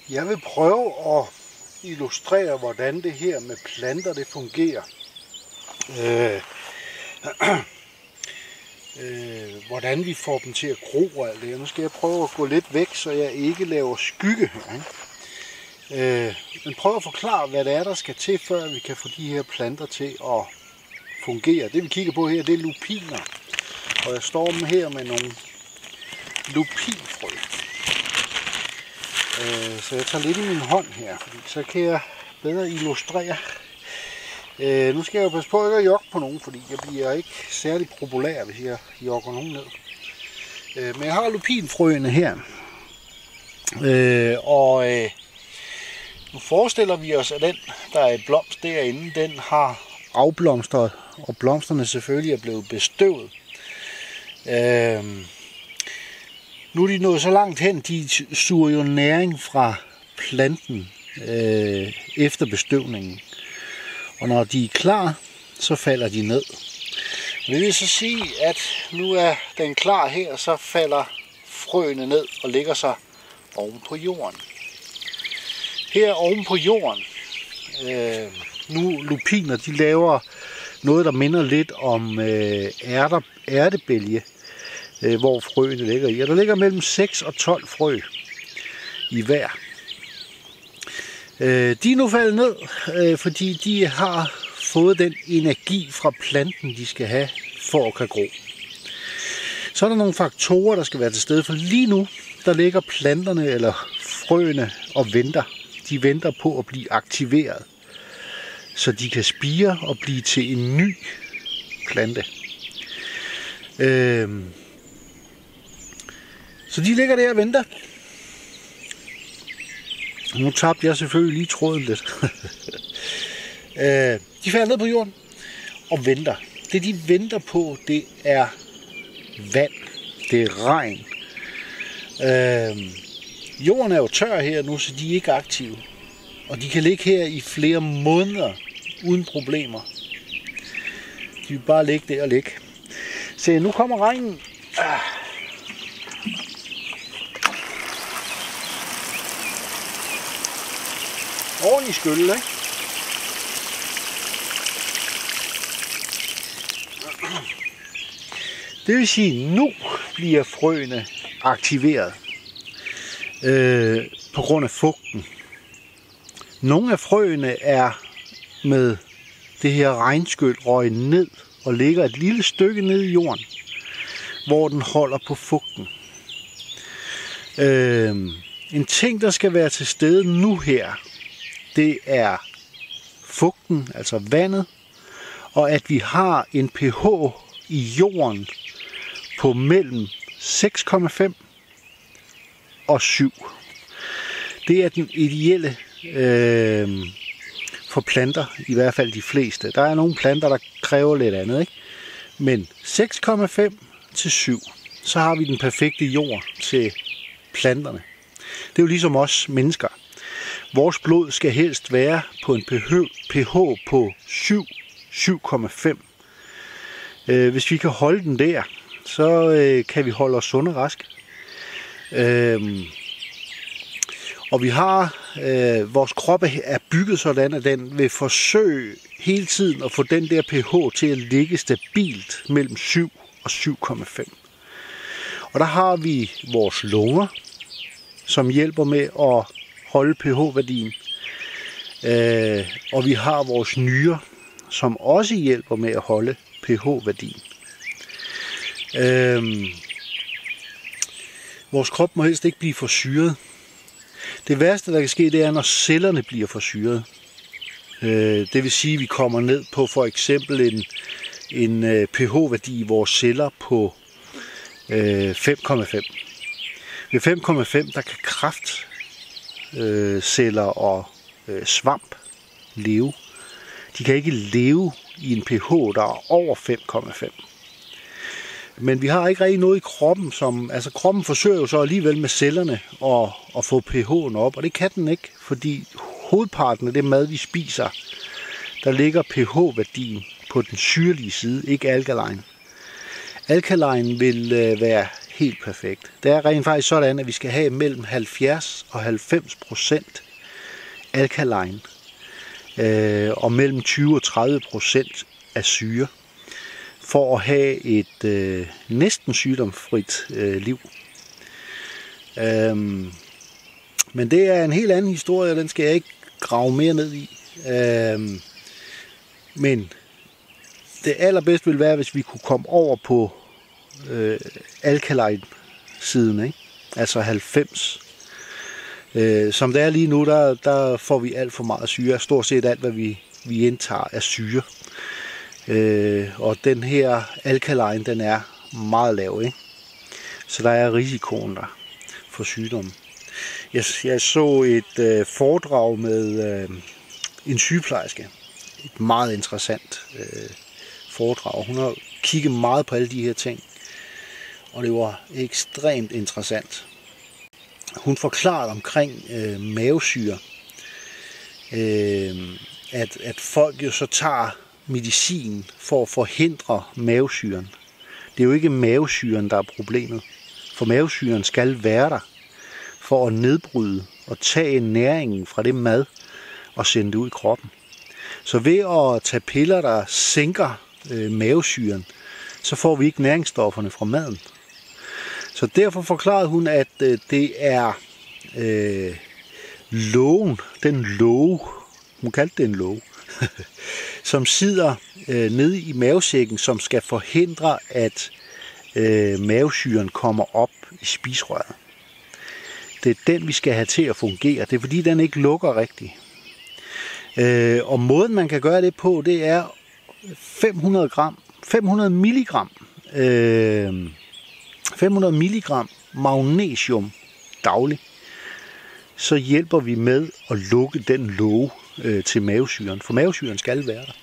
Jeg vil prøve at illustrere, hvordan det her med planter det fungerer. Hvordan vi får dem til at gro og alt det. Nu skal jeg prøve at gå lidt væk, så jeg ikke laver skygge her. Men prøv at forklare, hvad det er, der skal til, før vi kan få de her planter til at fungere. Det vi kigger på her, det er lupiner. Og jeg står her med nogle lupinfrø. Så jeg tager lidt i min hånd her, fordi så kan jeg bedre illustrere. Nu skal jeg jo passe på ikke at jogge på nogen, fordi jeg bliver ikke særlig populær, hvis jeg jogger nogen ned. Men jeg har lupinfrøene her. Nu forestiller vi os, at den, der er et blomst derinde, den har afblomstret, og blomsterne selvfølgelig er blevet bestøvet. Nu er de nået så langt hen, de suger jo næring fra planten efter bestøvningen. Og når de er klar, så falder de ned. Det vil så sige, at nu er den klar her, så falder frøene ned og lægger sig oven på jorden. Her oven på jorden, nu lupiner, de laver noget, der minder lidt om ærtebælge, hvor frøene ligger i. Og der ligger mellem 6 og 12 frø i hver. De er nu faldet ned, fordi de har fået den energi fra planten, de skal have for at kan gro. Så er der nogle faktorer, der skal være til stede, for lige nu, der ligger planterne eller frøene og venter. De venter på at blive aktiveret, så de kan spire og blive til en ny plante. Så de ligger der og venter. Nu tabte jeg selvfølgelig lige tråden lidt. De falder ned på jorden og venter. Det de venter på, det er vand. Det er regn. Jorden er jo tør her nu, så de er ikke aktive. Og de kan ligge her i flere måneder uden problemer. De vil bare ligge der og ligge. Se, nu kommer regnen. Ordentlig skyld, ikke? Det vil sige, at nu bliver frøene aktiveret på grund af fugten. Nogle af frøene er med det her regnskyld røget ned og ligger et lille stykke ned i jorden, hvor den holder på fugten. En ting, der skal være til stede nu her, det er fugten, altså vandet, og at vi har en pH i jorden på mellem 6,5 og 7. Det er den ideelle for planter, i hvert fald de fleste. Der er nogle planter, der kræver lidt andet, ikke? Men 6,5 til 7, så har vi den perfekte jord til planterne. Det er jo ligesom os mennesker. Vores blod skal helst være på en pH på 7,5. Hvis vi kan holde den der, så kan vi holde os sunde og raske. Og vi har, vores krop er bygget sådan, at den vil forsøge hele tiden at få den der pH til at ligge stabilt mellem 7 og 7,5. Og der har vi vores lunger, som hjælper med at holde pH-værdien. Og vi har vores nyrer, som også hjælper med at holde pH-værdien. Vores krop må helst ikke blive for syret. Det værste, der kan ske, det er, når cellerne bliver for syret. Det vil sige, at vi kommer ned på for eksempel en pH-værdi i vores celler på 5,5. Ved 5,5, der kan kræftceller og svamp leve. De kan ikke leve i en pH, der er over 5,5. Men vi har ikke rigtig noget i kroppen, altså kroppen forsøger jo så alligevel med cellerne at få pH'en op, og det kan den ikke, fordi hovedparten af det mad, vi spiser, der ligger pH-værdien på den syrlige side, ikke alkaline. Alkaline vil være helt perfekt. Det er rent faktisk sådan, at vi skal have mellem 70 og 90% alkaline og mellem 20 og 30% af syre for at have et næsten sygdomsfrit liv. Men det er en helt anden historie, og den skal jeg ikke grave mere ned i. Men det allerbedste ville være, hvis vi kunne komme over på alkaline-siden, ikke? Altså 90. Som det er lige nu, der får vi alt for meget syre. Stort set alt, hvad vi indtager, er syre. Og den her alkaline, den er meget lav, ikke? Så der er risikoen der for sygdom. Jeg så et foredrag med en sygeplejerske. Et meget interessant foredrag. Hun har kigget meget på alle de her ting, og det var ekstremt interessant. Hun forklarede omkring mavesyre, at folk jo så tager medicin for at forhindre mavesyren. Det er jo ikke mavesyren, der er problemet, for mavesyren skal være der for at nedbryde og tage næringen fra det mad og sende det ud i kroppen. Så ved at tage piller, der sænker mavesyren, så får vi ikke næringsstofferne fra maden. Så derfor forklarede hun, at det er lågen, den låge, hun kaldte det en låge, som sidder nede i mavesækken, som skal forhindre, at mavesyren kommer op i spiserøret. Det er den, vi skal have til at fungere. Det er fordi, den ikke lukker rigtigt. Og måden, man kan gøre det på, det er 500 milligram magnesium dagligt. Så hjælper vi med at lukke den låge til mavesyren, for mavesyren skal være der.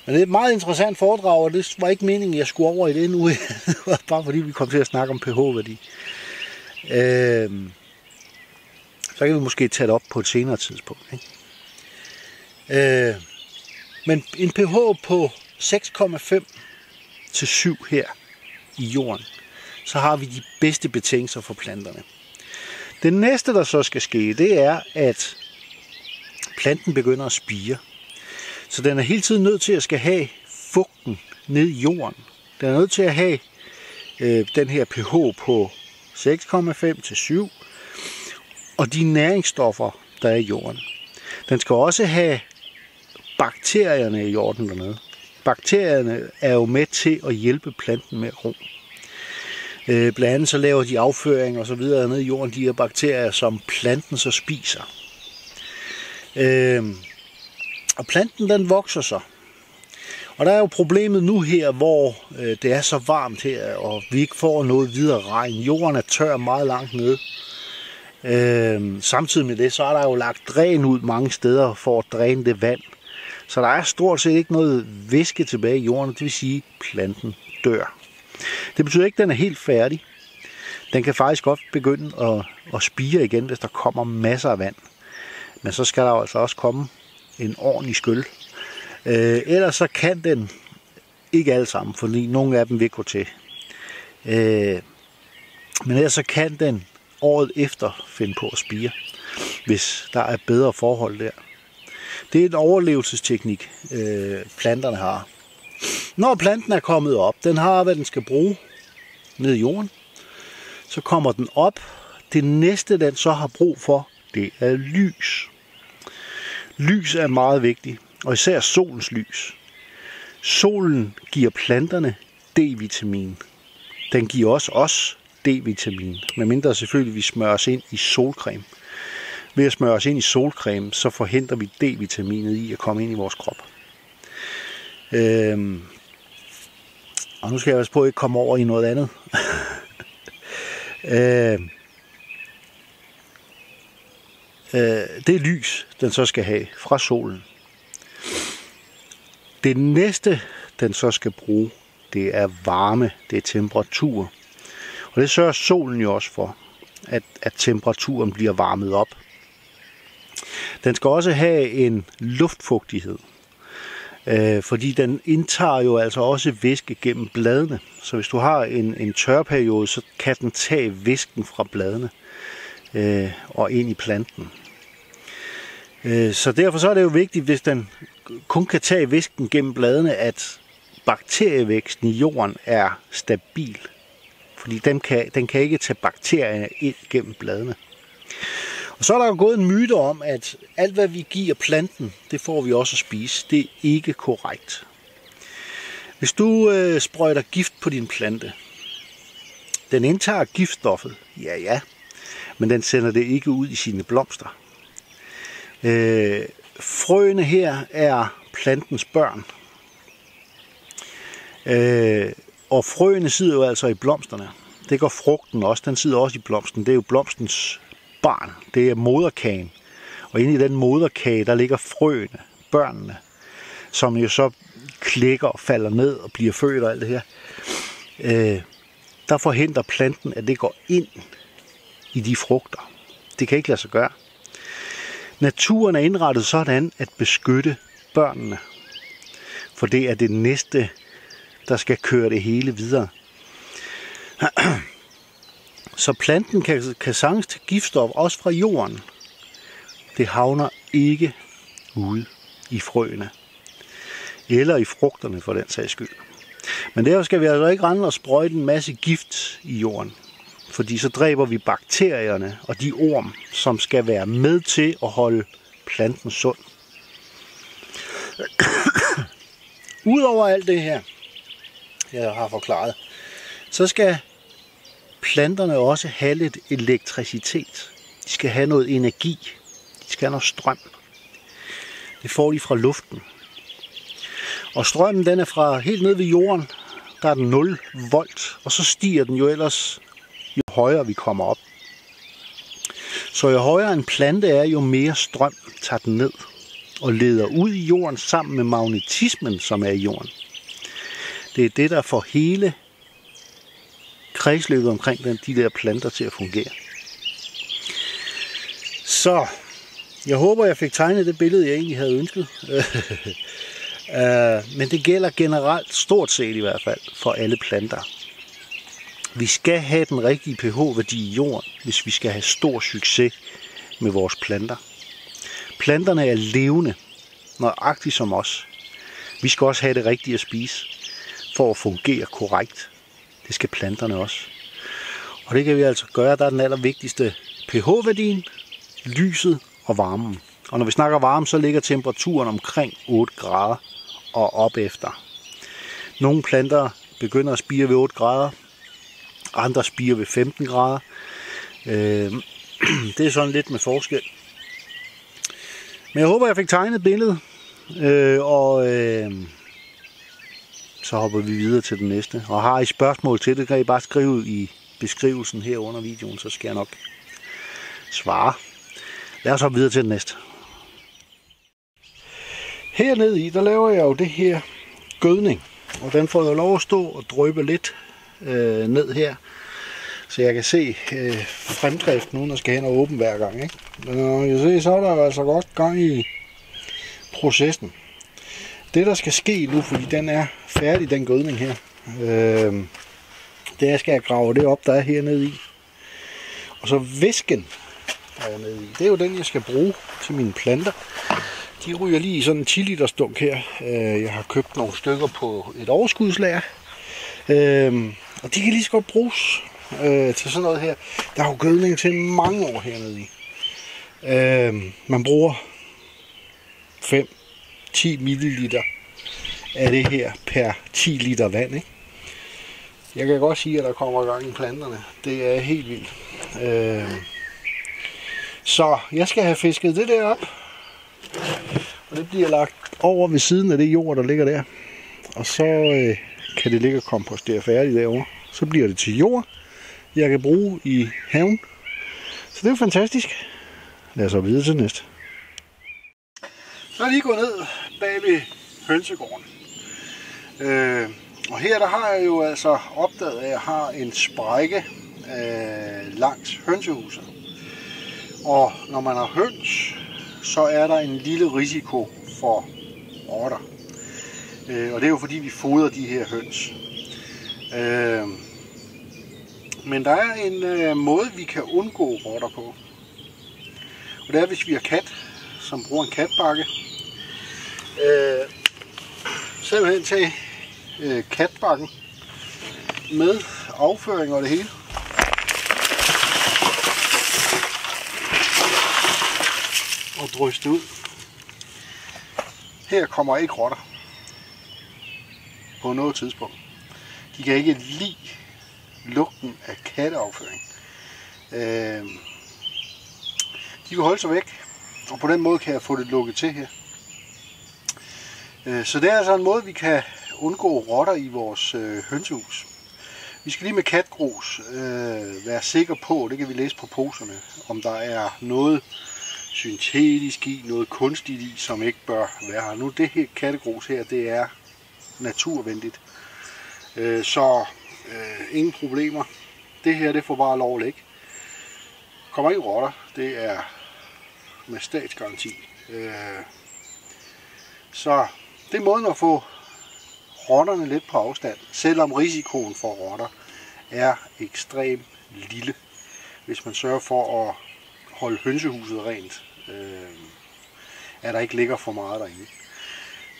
Men det er et meget interessant foredrag, og det var ikke meningen, at jeg skulle over i det nu. Bare fordi vi kom til at snakke om pH-værdi. Så kan vi måske tage det op på et senere tidspunkt, ikke? Men en pH på 6,5 til 7 her i jorden, så har vi de bedste betingelser for planterne. Det næste, der så skal ske, det er, at planten begynder at spire. Så den er hele tiden nødt til at skal have fugten ned i jorden. Den er nødt til at have den her pH på 6,5 til 7, og de næringsstoffer, der er i jorden. Den skal også have bakterierne i jorden dernede. Bakterierne er jo med til at hjælpe planten med at gro. Blandt andet så laver de afføring og så videre nede i jorden, de her bakterier, som planten så spiser. Og planten, den vokser så. Og der er jo problemet nu her, hvor det er så varmt her, og vi ikke får noget videre regn. Jorden er tør meget langt nede. Samtidig med det, så er der jo lagt dræn ud mange steder for at dræne det vand. Så der er stort set ikke noget væske tilbage i jorden, det vil sige, at planten dør. Det betyder ikke, at den er helt færdig. Den kan faktisk godt begynde at spire igen, hvis der kommer masser af vand. Men så skal der jo altså også komme en ordentlig skyld. Ellers så kan den ikke alle sammen, fordi nogle af dem vil gå til. Men ellers så kan den året efter finde på at spire, hvis der er bedre forhold der. Det er en overlevelsesteknik, planterne har. Når planten er kommet op, den har, hvad den skal bruge ned i jorden, så kommer den op. Det næste, den så har brug for, det er lys. Lys er meget vigtigt, og især solens lys. Solen giver planterne D-vitamin. Den giver også os D-vitamin, medmindre selvfølgelig vi smører os ind i solcreme. Ved at smøre os ind i solcreme, så forhindrer vi D-vitaminet i at komme ind i vores krop. Og nu skal jeg passe på at ikke komme over i noget andet. Det er lys, den så skal have fra solen. Det næste, den så skal bruge, det er varme, det er temperatur. Og det sørger solen jo også for, at temperaturen bliver varmet op. Den skal også have en luftfugtighed. Fordi den indtager jo altså også væske gennem bladene. Så hvis du har en tørperiode, så kan den tage væsken fra bladene og ind i planten. Så derfor så er det jo vigtigt, hvis den kun kan tage væsken gennem bladene, at bakterievæksten i jorden er stabil. Fordi den kan ikke tage bakterierne ind gennem bladene. Og så er der jo gået en myte om, at alt hvad vi giver planten, det får vi også at spise. Det er ikke korrekt. Hvis du sprøjter gift på din plante, den indtager giftstoffet, ja, men den sender det ikke ud i sine blomster. Frøene her er plantens børn. Og frøene sidder jo altså i blomsterne. Det gør frugten også, den sidder også i blomsten. Det er jo blomstens barn, det er moderkagen. Og inde i den moderkage, der ligger frøene, børnene, som jo så klækker og falder ned og bliver født og alt det her. Der forhindrer planten, at det går ind i de frugter. Det kan ikke lade sig gøre. Naturen er indrettet sådan at beskytte børnene. For det er det næste, der skal køre det hele videre. Så planten kan sanges til giftstof også fra jorden. Det havner ikke ude i frøene. Eller i frugterne for den sags skyld. Men derfor skal vi altså ikke rende og sprøjte en masse gift i jorden. Fordi så dræber vi bakterierne og de orm, som skal være med til at holde planten sund. Udover alt det her, jeg har forklaret, så skal planterne også have lidt elektricitet. De skal have noget energi. De skal have noget strøm. Det får de fra luften. Og strømmen den er fra helt ned ved jorden. Der er den 0 volt. Og så stiger den jo ellers, jo højere vi kommer op. Så jo højere en plante er, jo mere strøm tager den ned. Og leder ud i jorden sammen med magnetismen, som er i jorden. Det er det, der får hele kredsløbet omkring de der planter til at fungere. Så jeg håber, jeg fik tegnet det billede, jeg egentlig havde ønsket. Men det gælder generelt, stort set i hvert fald, for alle planter. Vi skal have den rigtige pH-værdi i jorden, hvis vi skal have stor succes med vores planter. Planterne er levende, nøjagtigt som os. Vi skal også have det rigtige at spise, for at fungere korrekt. Det skal planterne også. Og det kan vi altså gøre, der er den allervigtigste pH-værdien, lyset og varmen. Og når vi snakker varme, så ligger temperaturen omkring 8 grader og op efter. Nogle planter begynder at spire ved 8 grader, andre spirer ved 15 grader. Det er sådan lidt med forskel. Men jeg håber, jeg fik tegnet billedet, så hopper vi videre til den næste. Og har I spørgsmål til det, kan I bare skrive i beskrivelsen her under videoen, så skal jeg nok svare. Lad os hoppe videre til den næste. Hernede i, der laver jeg jo det her gødning, og den får jo lov at stå og dryppe lidt ned her, så jeg kan se fremdriften, uden at skal hen og åbne hver gang. Ikke? Men når jeg ser, så er der altså godt gang i processen. Det der skal ske nu, fordi den er færdig, den gødning her, det er, skal jeg grave det op, der er hernede i. Og så væsken, der er nede i, det er jo den, jeg skal bruge til mine planter. De ryger lige i sådan en 10 liter stunk her. Jeg har købt nogle stykker på et overskudslager. Og de kan lige så godt bruges til sådan noget her. Der er jo gødning til mange år hernede i. Man bruger 5-10 milliliter af det her per 10 liter vand. Ikke? Jeg kan godt sige, at der kommer gang i planterne. Det er helt vildt. Så jeg skal have fisket det der op. Og det bliver lagt over ved siden af det jord, der ligger der. Og så kan det ligge og kompostere færdigt derovre. Så bliver det til jord, jeg kan bruge i haven. Så det er jo fantastisk. Lad os så videre til næste. Så er jeg lige gået ned bag ved hønsegården. Og her der har jeg jo altså opdaget, at jeg har en sprække langs hønsehuset. Og når man har høns, så er der en lille risiko for rotter. Og det er jo fordi vi fodrer de her høns. Men der er en måde vi kan undgå rotter på. Og det er hvis vi har kat, som bruger en katbakke. Simpelthen tage katbakken med afføring og det hele. Og drysse det ud. Her kommer ikke rotter på noget tidspunkt. De kan ikke lide lugten af katteafføring. De vil holde sig væk, og på den måde kan jeg få det lukket til her. Så det er altså en måde, vi kan undgå rotter i vores hønsehus. Vi skal lige med katgrus være sikre på, det kan vi læse på poserne, om der er noget syntetisk i, noget kunstigt i, som ikke bør være her. Nu det her kattegrus her, det er naturvenligt. Så ingen problemer. Det her, det får bare lov at ligge. Kommer ikke rotter, det er med statsgaranti. Så det er måden at få rotterne lidt på afstand, selvom risikoen for rotter er ekstremt lille, hvis man sørger for at holde hønsehuset rent, at der ikke ligger for meget derinde.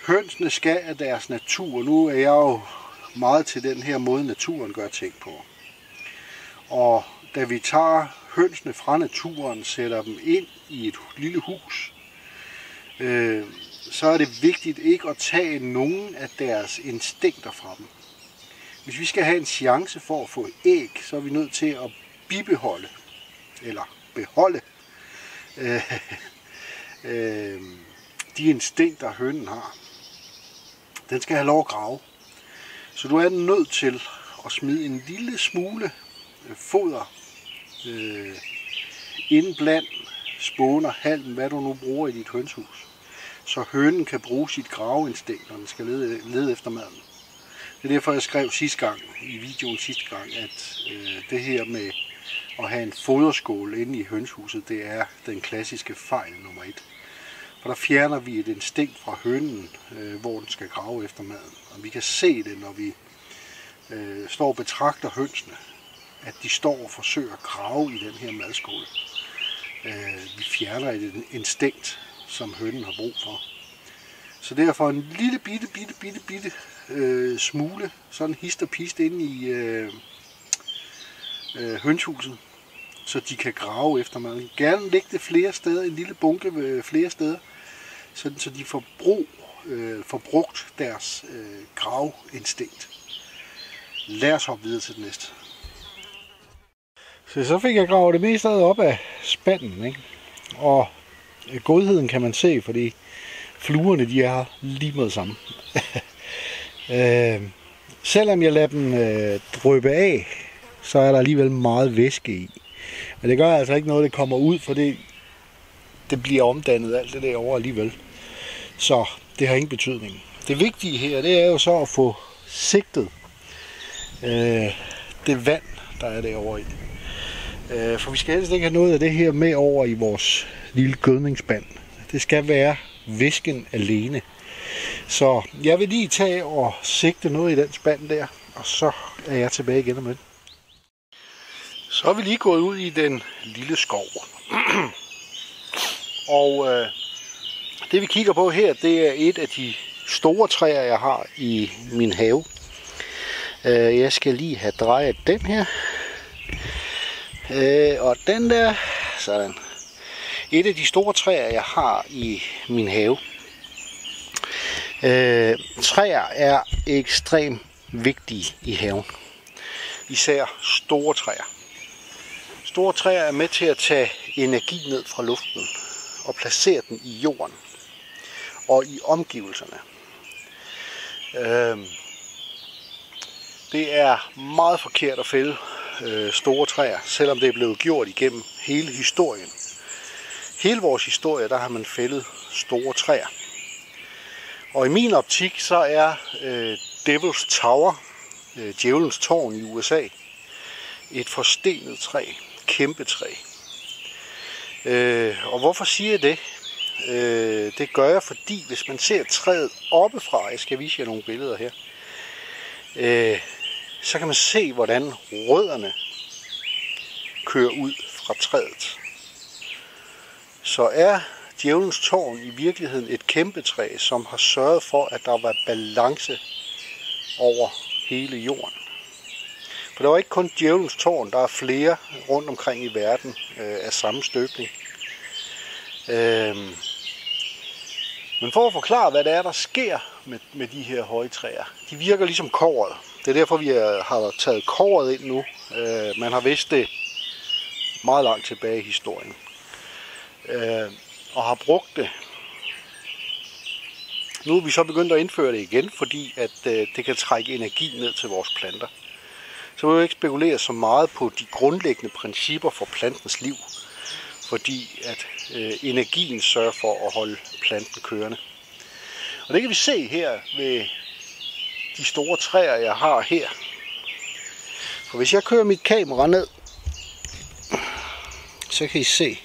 Hønsene skal af deres natur. Nu er jeg jo meget til den her måde, naturen gør ting på. Og da vi tager hønsene fra naturen, sætter dem ind i et lille hus, så er det vigtigt ikke at tage nogen af deres instinkter fra dem. Hvis vi skal have en chance for at få æg, så er vi nødt til at bibeholde, eller beholde, de instinkter hønen har. Den skal have lov at grave. Så du er nødt til at smide en lille smule foder inden blandt spåner, halm, hvad du nu bruger i dit hønshus, så hønen kan bruge sit graveinstinkt, når den skal lede efter maden. Det er derfor, jeg skrev sidste gang, i videoen sidste gang, at det her med at have en foderskål inde i hønshuset, det er den klassiske fejl nummer 1. For der fjerner vi et instinkt fra hønen, hvor den skal grave efter maden. Og vi kan se det, når vi står og betragter hønsene, at de står og forsøger at grave i den her madskål. Vi fjerner et instinkt, som hønen har brug for. Så derfor en lille bitte smule, sådan hist og pist inde i hønshuset, så de kan grave efter maden. Gerne lægge det flere steder, en lille bunke flere steder, så de får brugt deres graveinstinkt. Lad os hoppe videre til det næste. Så fik jeg gravet det meste op af spanden, ikke? Og godheden kan man se, fordi fluerne de er lige med sammen. Selvom jeg lader dem dryppe af, så er der alligevel meget væske i. Men det gør altså ikke noget, det kommer ud, for det bliver omdannet alt det derovre alligevel. Så det har ingen betydning. Det vigtige her, det er jo så at få sigtet det vand, der er derovre i. For vi skal helst ikke have noget af det her med over i vores lille gødningsspand. Det skal være væsken alene. Så jeg vil lige tage og sigte noget i den spand der, og så er jeg tilbage igen om lidt. Så er vi lige gået ud i den lille skov. Og det vi kigger på her, det er et af de store træer, jeg har i min have. Jeg skal lige have drejet den her. Og den der, sådan. Et af de store træer, jeg har i min have. Træer er ekstremt vigtige i haven. Især store træer. Store træer er med til at tage energi ned fra luften og placere den i jorden og i omgivelserne. Det er meget forkert at fælde store træer, selvom det er blevet gjort igennem hele historien. Hele vores historie, der har man fældet store træer. Og i min optik, så er Devil's Tower, djævelens tårn i USA, et forstenet træ, kæmpe træ. Og hvorfor siger jeg det? Det gør jeg, fordi hvis man ser træet oppefra, jeg skal vise jer nogle billeder her, så kan man se, hvordan rødderne kører ud fra træet. Så er Djævelens Tårn i virkeligheden et kæmpe træ, som har sørget for, at der var balance over hele jorden. For der var ikke kun Djævelens Tårn, der er flere rundt omkring i verden af samme støbning. Men for at forklare, hvad det er, der sker med de her høje træer. De virker ligesom kobberet. Det er derfor, vi har taget kobberet ind nu. Man har vidst det meget langt tilbage i historien. Og har brugt det. Nu er vi så begyndt at indføre det igen, fordi at det kan trække energi ned til vores planter. Så vil jeg ikke spekulere så meget på de grundlæggende principper for plantens liv, fordi at energien sørger for at holde planten kørende. Og det kan vi se her ved de store træer, jeg har her. For hvis jeg kører mit kamera ned, så kan I se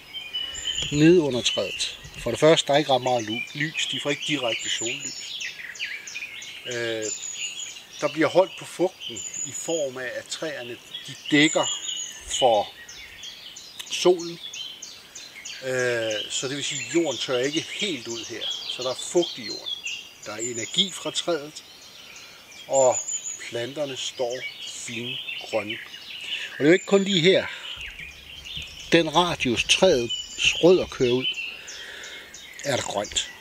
nede under træet. For det første, der er ikke ret meget lys. De får ikke direkte sollys. Der bliver holdt på fugten i form af, at træerne de dækker for solen. Så det vil sige, at jorden tør ikke helt ud her. Så der er fugt i jorden. Der er energi fra træet, og planterne står fine grønne. Og det er jo ikke kun de her. Den radius træets rødder kører ud, er der grønt.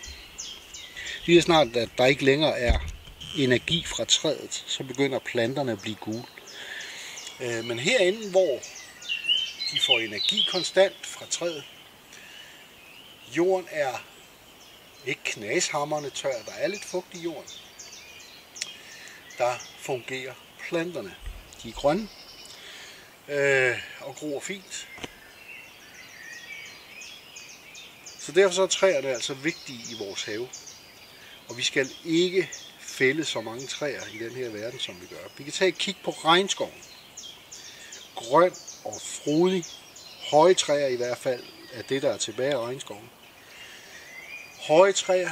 Lige snart, at der ikke længere er energi fra træet, så begynder planterne at blive gule. Men herinde, hvor de får energi konstant fra træet, jorden er ikke knashamrende tør, der er lidt fugt i jorden. Der fungerer planterne. De er grønne og gror fint. Så derfor så er træerne altså vigtige i vores have. Og vi skal ikke fælde så mange træer i den her verden, som vi gør. Vi kan tage et kig på regnskoven. Grøn og frodig. Høje træer i hvert fald er det, der er tilbage af regnskoven. Høje træer.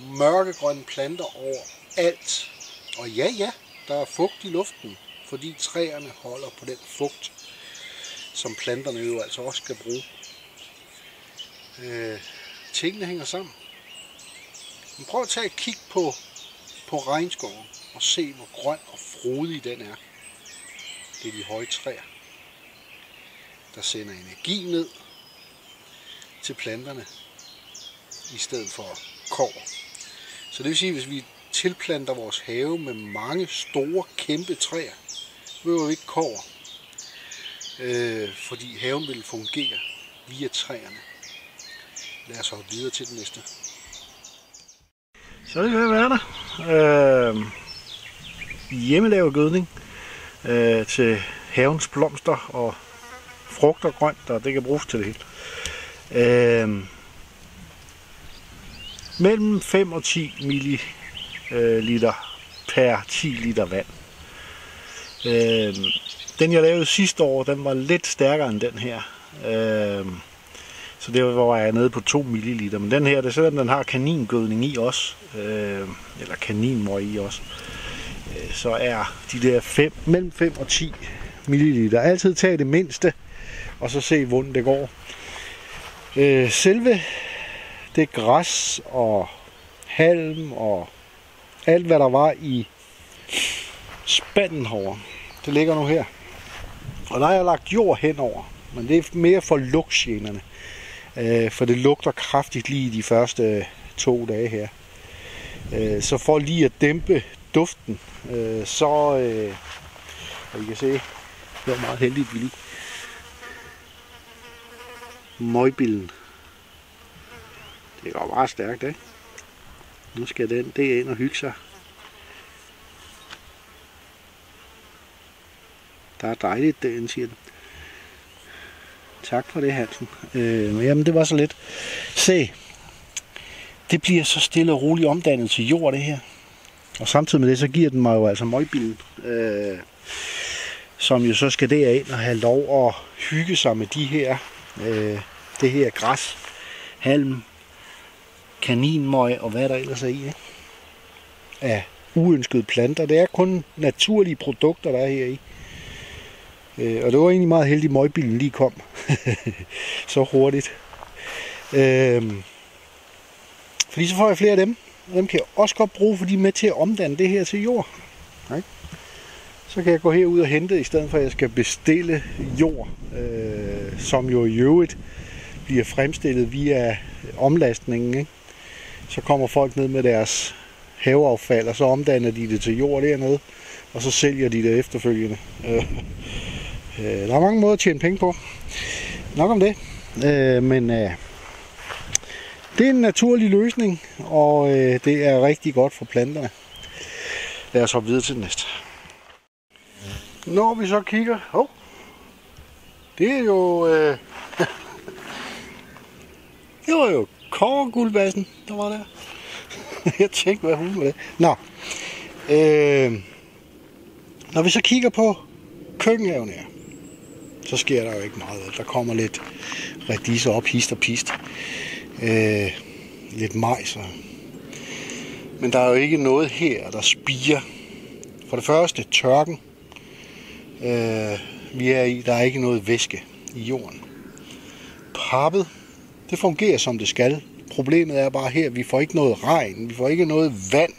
Mørkegrønne planter overalt. Og ja, der er fugt i luften, fordi træerne holder på den fugt, som planterne jo altså også skal bruge. Tingene hænger sammen. Men prøv at tage et kig på regnskoven og se, hvor grøn og frodig den er. Det er de høje træer, der sender energi ned til planterne i stedet for kobber. Så det vil sige, at hvis vi tilplanter vores have med mange store, kæmpe træer, behøver vi ikke kobber, fordi haven vil fungere via træerne. Lad os hoppe videre til den næste. Så er det ved at være der. Hjemmelavet gødning til havens blomster og frugt og grønt, og det kan bruges til det hele. Mellem 5 og 10 milliliter per 10 liter vand. Den jeg lavede sidste år, den var lidt stærkere end den her. Så det var jeg nede på 2 milliliter. Men den her, det er selvom den har kaningødning i også, eller kaninmøg i også, så er de der mellem 5 og 10 milliliter. Altid tag det mindste, og så se, hvordan det går. Selve det græs og halm og alt, hvad der var i spanden herovre, det ligger nu her. Og der har jeg lagt jord henover, men det er mere for lugtgenerne. For det lugter kraftigt lige de første 2 dage her. Så for lige at dæmpe duften, og I kan se, det var meget heldigt, vi lige. Møgbillen. Det går meget stærkt, ikke? Nu skal den ind og hygge sig. Der er dejligt derinde, siger den. Tak for det, Hansen. Jamen, det var så lidt. Se, det bliver så stille og roligt omdannet til jord, det her. Og samtidig med det, så giver den mig jo altså møgbillen, som jo så skal derind og have lov at hygge sig med de her, det her græs, halm, kaninmøg og hvad der ellers er i, ikke? Af uønskede planter. Det er kun naturlige produkter, der er her i. Og det var egentlig meget heldigt, at møgbilen lige kom så hurtigt. Fordi så får jeg flere af dem. Og dem kan jeg også godt bruge, for de er med til at omdanne det her til jord. Okay. Så kan jeg gå herud og hente, i stedet for at jeg skal bestille jord, som jo i øvrigt bliver fremstillet via omlastningen. Ikke? Så kommer folk ned med deres haveaffald, og så omdanner de det til jord dernede, og så sælger de det efterfølgende. Der er mange måder at tjene penge på. Nok om det. Men det er en naturlig løsning, og det er rigtig godt for planterne. Lad os hoppe videre til det næste. Når vi så kigger... det er jo... det var jo kobberguldbassen, der var der. Jeg tænkte, hvad hun var det. Nå. Når vi så kigger på køkkenhaven her, så sker der jo ikke meget. Der kommer lidt radiser op, hist og pist. Lidt majs. Men der er jo ikke noget her, der spirer. For det første, tørken. Vi er i, der er ikke noget væske i jorden. Pappet, det fungerer som det skal. Problemet er bare her, at vi får ikke noget regn. Vi får ikke noget vand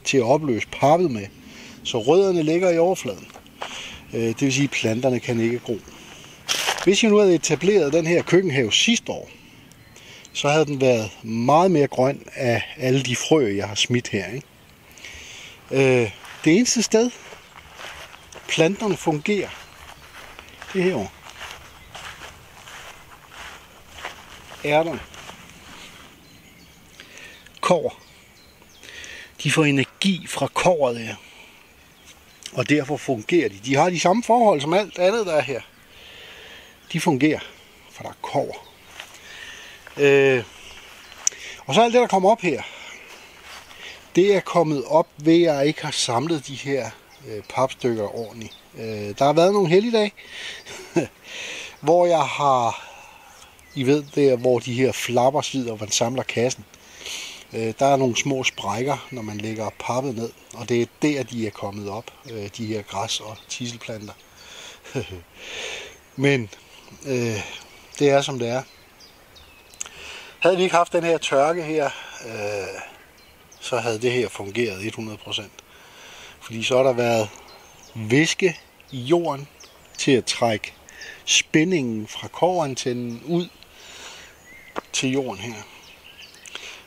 til at opløse pappet med. Så rødderne ligger i overfladen. Det vil sige, at planterne kan ikke gro. Hvis jeg nu havde etableret den her køkkenhave sidste år, så havde den været meget mere grøn af alle de frø, jeg har smidt her. Ikke? Det eneste sted, planterne fungerer, det er herovre. Ærterne. Kobber. De får energi fra kobberet her. Og derfor fungerer de. De har de samme forhold som alt andet, der er her. De fungerer, for der er kobber. Og så alt det, der kommer op her, det er kommet op ved, at jeg ikke har samlet de her papstykker ordentligt. Der har været nogle helligdage, hvor jeg har, I ved der, hvor de her flapper sidder, og man samler kassen. Der er nogle små sprækker, når man lægger pappet ned, og det er der, de er kommet op, de her græs- og tiselplanter. Men det er, som det er. Havde vi ikke haft den her tørke her, så havde det her fungeret 100%. Fordi så har der været væske i jorden til at trække spændingen fra kobberantennen ud til jorden her.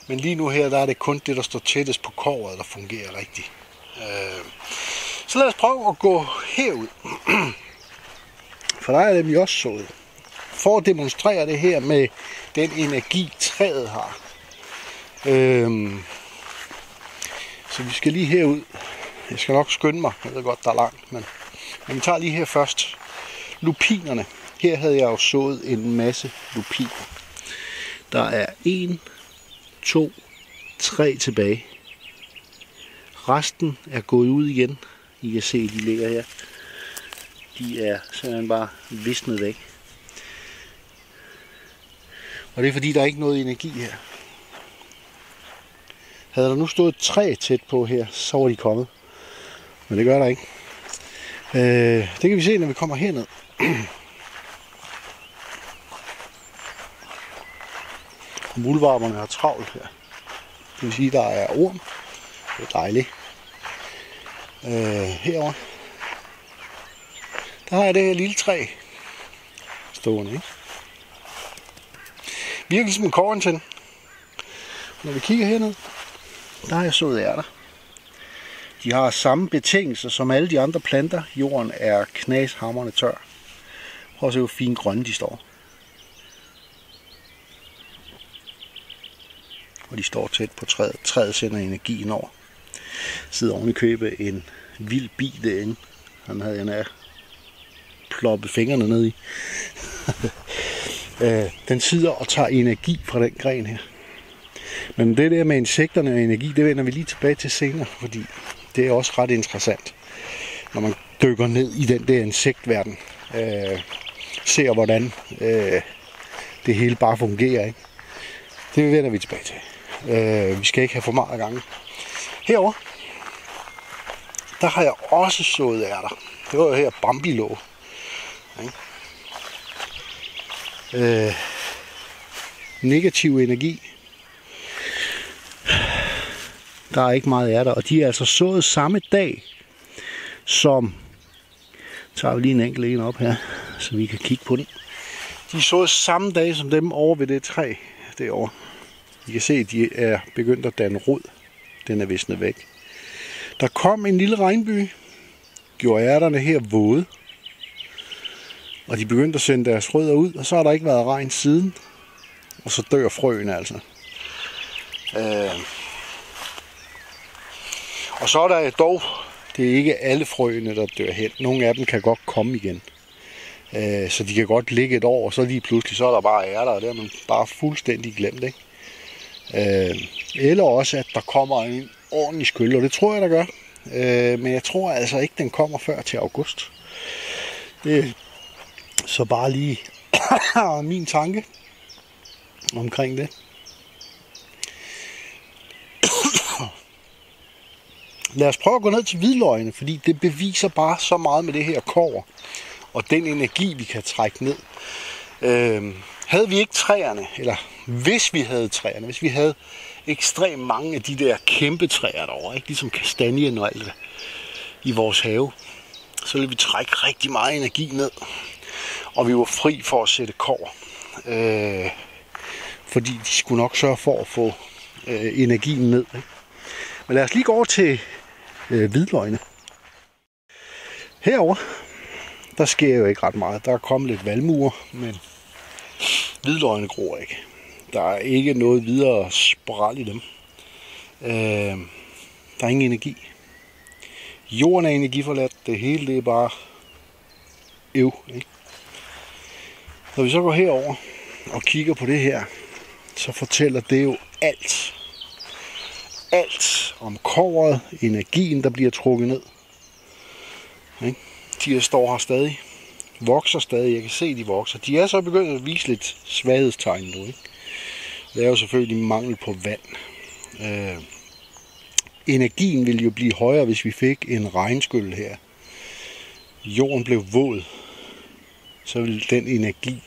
Men lige nu her, der er det kun det, der står tættest på kobberet, der fungerer rigtigt. Så lad os prøve at gå herud. For der er dem jo også sået. For at demonstrere det her med den energi, træet har. Så vi skal lige herud. Jeg skal nok skynde mig. Jeg ved godt, der er langt. Men vi tager lige her først. Lupinerne. Her havde jeg jo sået en masse lupiner. Der er 1, 2, 3 tilbage. Resten er gået ud igen. I kan se, de ligger her. De er simpelthen bare visnet væk. Og det er fordi, der er ikke noget energi her. Havde der nu stået et træ tæt på her, så var de kommet. Men det gør der ikke. Det kan vi se, når vi kommer herned. Muldvarperne har travlt her. Det vil sige, der er orm. Det er dejligt. Herovre. Der har jeg det her lille træ stående, ikke? Virkelig som en kobberantenne. Når vi kigger herned, der har jeg sået ærter. De har samme betingelser som alle de andre planter. Jorden er knashamrende tør. Prøv at se, hvor fine grønne de står. Og de står tæt på træet. Træet sender energien over. Sidder oven i købe en vild bi derinde. Han havde en af ploppet fingrene ned i. Den sidder og tager energi fra den gren her. Men det der med insekterne og energi, det vender vi lige tilbage til senere, fordi det er også ret interessant, når man dykker ned i den der insektverden. Ser hvordan det hele bare fungerer, ikke? Det vender vi tilbage til. Vi skal ikke have for meget gang. Herovre, der har jeg også sået ærter. Det var jo her Bambi lå. Negativ energi. Der er ikke meget ærter, og de er altså sået samme dag som... Tager vi lige en enkelt en op her, så vi kan kigge på den. De er sået samme dag som dem over ved det træ derovre. I kan se, at de er begyndt at danne rod. Den er visnet væk. Der kom en lille regnby, gjorde ærterne her våde, og de begyndte at sende deres rødder ud, og så har der ikke været regn siden, og så dør frøene altså. Og så er der dog, det er ikke alle frøene, der dør hen. Nogle af dem kan godt komme igen. Så de kan godt ligge et år, og så lige pludselig, så er der bare ærter, og det er man bare fuldstændig glemt, ikke? Eller også, at der kommer en ordentlig skyld, og det tror jeg, der gør. Men jeg tror altså ikke, den kommer før til august. Det er så bare lige min tanke omkring det. Lad os prøve at gå ned til hvidløgene, fordi det beviser bare så meget med det her kobber og den energi, vi kan trække ned. Havde vi ikke træerne, eller hvis vi havde træerne, hvis vi havde ekstremt mange af de der kæmpe træer derovre, ikke? Ligesom kastanjen og alt det i vores have, så ville vi trække rigtig meget energi ned, og vi var fri for at sætte kobber, fordi de skulle nok sørge for at få energien ned, ikke? Men lad os lige gå over til hvidløgene. Herover der sker jo ikke ret meget. Der er kommet lidt valmuer, men hvidløgene gror ikke. Der er ikke noget videre spræl i dem. Der er ingen energi. Jorden er energiforladt. Det hele det er bare ikke? Når vi så går herover og kigger på det her, så fortæller det jo alt. Alt om kobberet, energien, der bliver trukket ned. De her står her stadig. Vokser stadig. Jeg kan se, de vokser. De er så begyndt at vise lidt svaghedstegn nu, ikke? Det er jo selvfølgelig mangel på vand. Energien ville jo blive højere, hvis vi fik en regnskyld her. Jorden blev våd. Så ville den energi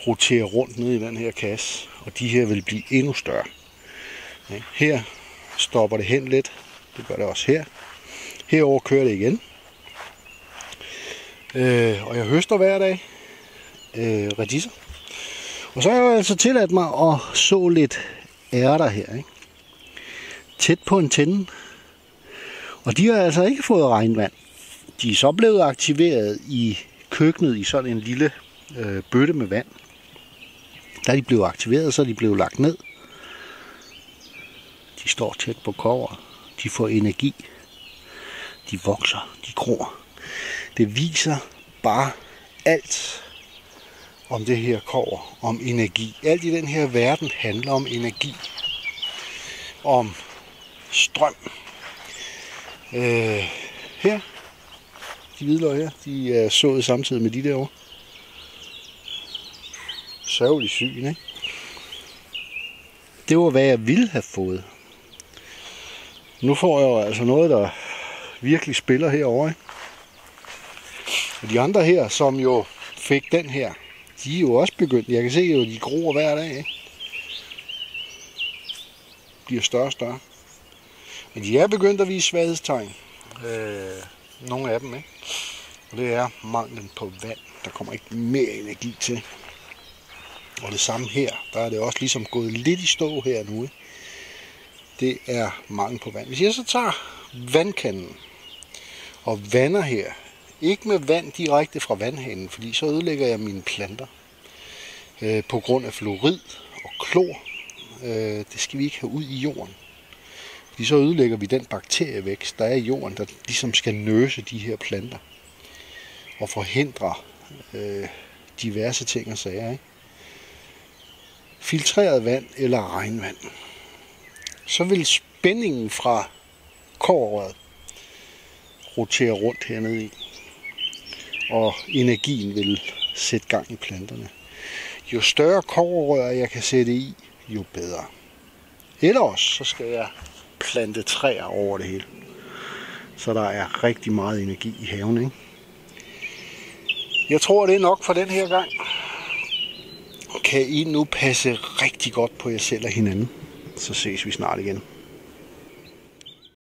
rotere rundt ned i den her kasse. Og de her vil blive endnu større. Her stopper det hen lidt. Det gør det også her. Herover kører det igen. Og jeg høster hver dag radiser. Og så har jeg altså tilladt mig at så lidt ærter her, ikke? Tæt på antennen. Og de har altså ikke fået regnvand. De er så blevet aktiveret i køkkenet i sådan en lille bøtte med vand. Da de blev aktiveret, så er de blevet lagt ned. De står tæt på kobberet. De får energi. De vokser. De gror. Det viser bare alt om det her kobber, om energi. Alt i den her verden handler om energi. Om strøm. Her, de hvidløg her, de er sået samtidig med de derovre. Sørgelig syn, ikke? Det var, hvad jeg ville have fået. Nu får jeg jo altså noget, der virkelig spiller herovre, ikke? Og de andre her, som jo fik den her, de er jo også begyndt. Jeg kan se jo, de gror hver dag, ikke? De bliver større og større. Men de er begyndt at vise svaghedstegn. Nogle af dem, ikke? Og det er manglen på vand. Der kommer ikke mere energi til. Og det samme her. Der er det også ligesom gået lidt i stå her nu, ikke? Det er mangel på vand. Hvis jeg så tager vandkanden og vander her, ikke med vand direkte fra vandhanen, fordi så ødelægger jeg mine planter på grund af fluorid og klor. Det skal vi ikke have ud i jorden. Fordi så ødelægger vi den bakterievækst, der er i jorden, der ligesom skal nøse de her planter og forhindre diverse ting og sager, ikke? Filtreret vand eller regnvand. Så vil spændingen fra kobberrøret rotere rundt hernede i. Og energien vil sætte gang i planterne. Jo større kobberrør jeg kan sætte i, jo bedre. Eller også, så skal jeg plante træer over det hele. Så der er rigtig meget energi i haven, ikke? Jeg tror, det er nok for den her gang. Kan I nu passe rigtig godt på jer selv og hinanden. Så ses vi snart igen.